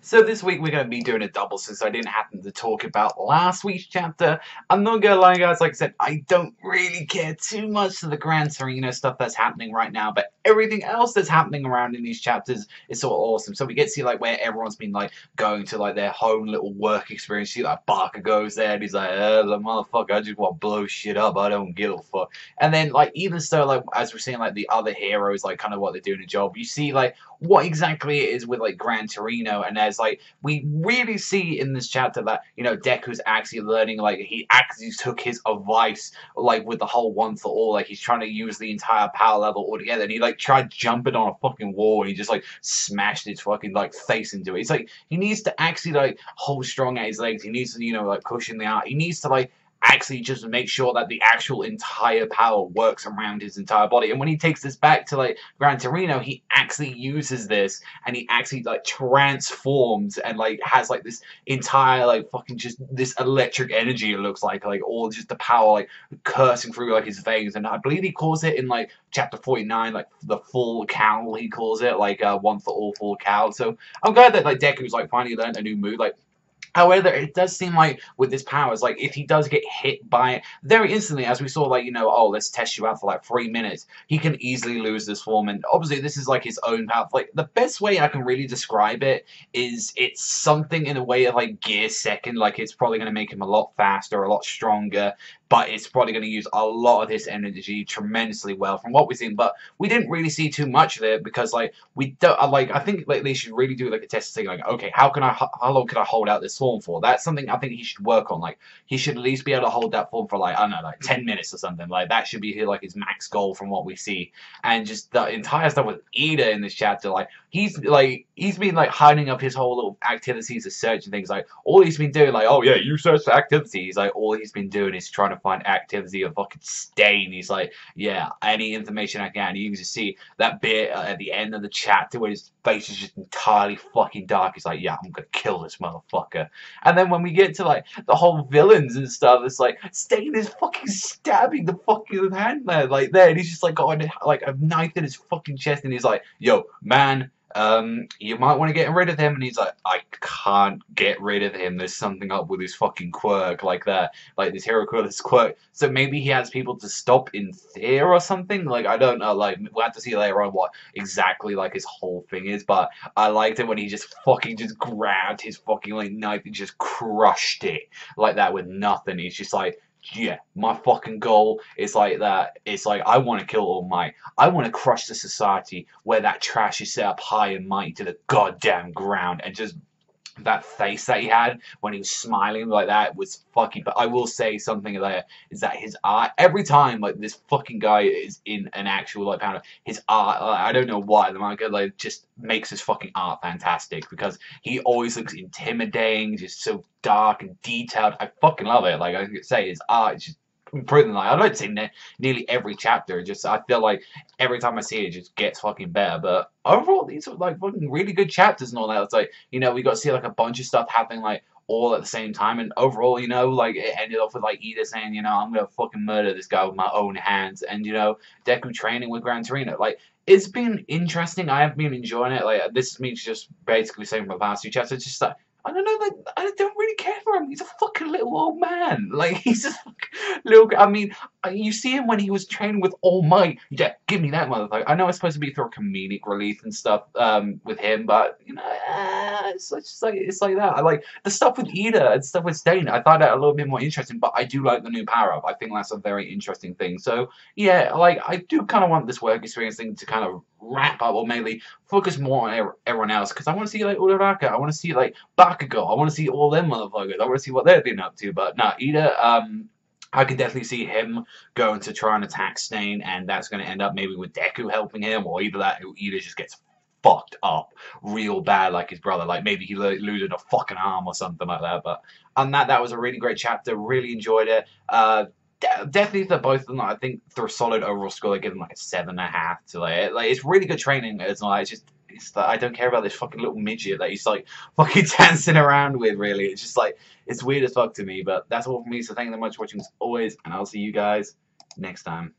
So this week we're going to be doing a double since I didn't happen to talk about last week's chapter. I'm not going to lie guys, like I said, I don't really care too much to the Gran Torino stuff that's happening right now, but everything else that's happening around in these chapters is sort of awesome. So we get to see like where everyone's been like going to like their own little work experience. See like Barker goes there and he's like, the motherfucker, I just want to blow shit up, I don't give a fuck. And then like even so, like as we're seeing like the other heroes, like kind of what they're doing a job, you see like what exactly it is with like Gran Torino, and there's like we really see in this chapter that Deku's actually learning, like he actually took his advice like with the whole one for all, like he's trying to use the entire power level altogether, and he like tried jumping on a fucking wall and he just like smashed his fucking like face into it. It's like he needs to actually like hold strong at his legs, he needs to like cushion the out, he needs to like actually just make sure that the actual entire power works around his entire body. And when he takes this back to like Gran Torino, he actually uses this and he actually like transforms and like has like this entire like fucking just this electric energy, it looks like all just the power like coursing through like his veins. And I believe he calls it in like chapter 49 like the full cowl, he calls it like one for all full cowl. So I'm glad that like Deku's like finally learned a new move. Like however, it does seem like with his powers, like if he does get hit by it very instantly, as we saw, like, oh, let's test you out for like 3 minutes, he can easily lose this form. And obviously, this is like his own power. Like, the best way I can really describe it is it's something in a way of like Gear Second. Like, it's probably going to make him a lot faster, a lot stronger, but it's probably going to use a lot of his energy tremendously well from what we've seen. But we didn't really see too much of it because, like, we don't, like, I think like they should really do like a test thing, like, okay, how long can I hold out this form for? That's something I think he should work on. Like, he should at least be able to hold that form for like, I don't know, like 10 minutes or something. Like, that should be like his max goal from what we see. And just the entire stuff with Ida in this chapter, like, he's been like hiding up his whole little activities of search and things. Like, all he's been doing, like, oh yeah, you search for activities. Like, all he's been doing is trying to find activity of fucking stain. He's like, yeah, any information I can. You can just see that bit at the end of the chapter where his face is just entirely fucking dark. He's like, yeah, I'm gonna kill this motherfucker. And then when we get to like the whole villains and stuff, it's like Stain is fucking stabbing the fucking handman like there, and he's just like got like a knife in his fucking chest, and he's like, yo, man, you might want to get rid of him. And he's like, I can't get rid of him, there's something up with his fucking quirk, like that, like this hero quirk, this quirk. So maybe he has people to stop in fear or something, like I don't know, like we'll have to see later on what exactly like his whole thing is. But I liked it when he just fucking just grabbed his fucking like knife and just crushed it like that with nothing. He's just like, yeah, my fucking goal is like that. It's like, I want to kill All Might. I want to crush the society where that trash is set up high and mighty to the goddamn ground. And just that face that he had when he was smiling like that was fucking. But I will say something there is that his art, every time like this fucking guy is in an actual like panel, his art, I don't know why the manga like just makes his fucking art fantastic, because he always looks intimidating, just so dark and detailed. I fucking love it. Like I could say, his art is just improving. Like I'd like to say nearly every chapter. Just I feel like every time I see it, it just gets fucking better. But overall, these are like fucking really good chapters and all that. It's like, we got to see like a bunch of stuff happening like all at the same time. And overall, like it ended off with like Ida saying, I'm gonna fucking murder this guy with my own hands. And Deku training with Gran Torino. Like, it's been interesting. I have been enjoying it. Like, this is me just basically saying my last two chapters. It's just like, I don't know, like, I don't really care for him. He's a fucking little old man. Like, he's just little. I mean, you see him when he was training with All Might. Yeah, give me that motherfucker. I know it's supposed to be through comedic relief and stuff with him, but it's just like that. I like the stuff with Ida and stuff with Stain. I thought that a little bit more interesting, but I do like the new power up. I think that's a very interesting thing. So yeah, like I do kind of want this work experience thing to kind of wrap up, or maybe focus more on everyone else, because I want to see like Uraraka, I want to see like Bakugo, I want to see all them motherfuckers, I want to see what they're been up to. But nah, Ida, I could definitely see him going to try and attack Stain, and that's going to end up maybe with Deku helping him, or either that, Ida just gets fucked up real bad like his brother, like maybe he loses a fucking arm or something like that. But on that was a really great chapter, really enjoyed it. Definitely the both of them, I think for a solid overall score, I give them like a 7.5 to like it's really good training. It's like it's I don't care about this fucking little midget that he's like fucking dancing around with, really. It's just like, it's weird as fuck to me. But that's all from me, so thank you so much for watching as always, and I'll see you guys next time.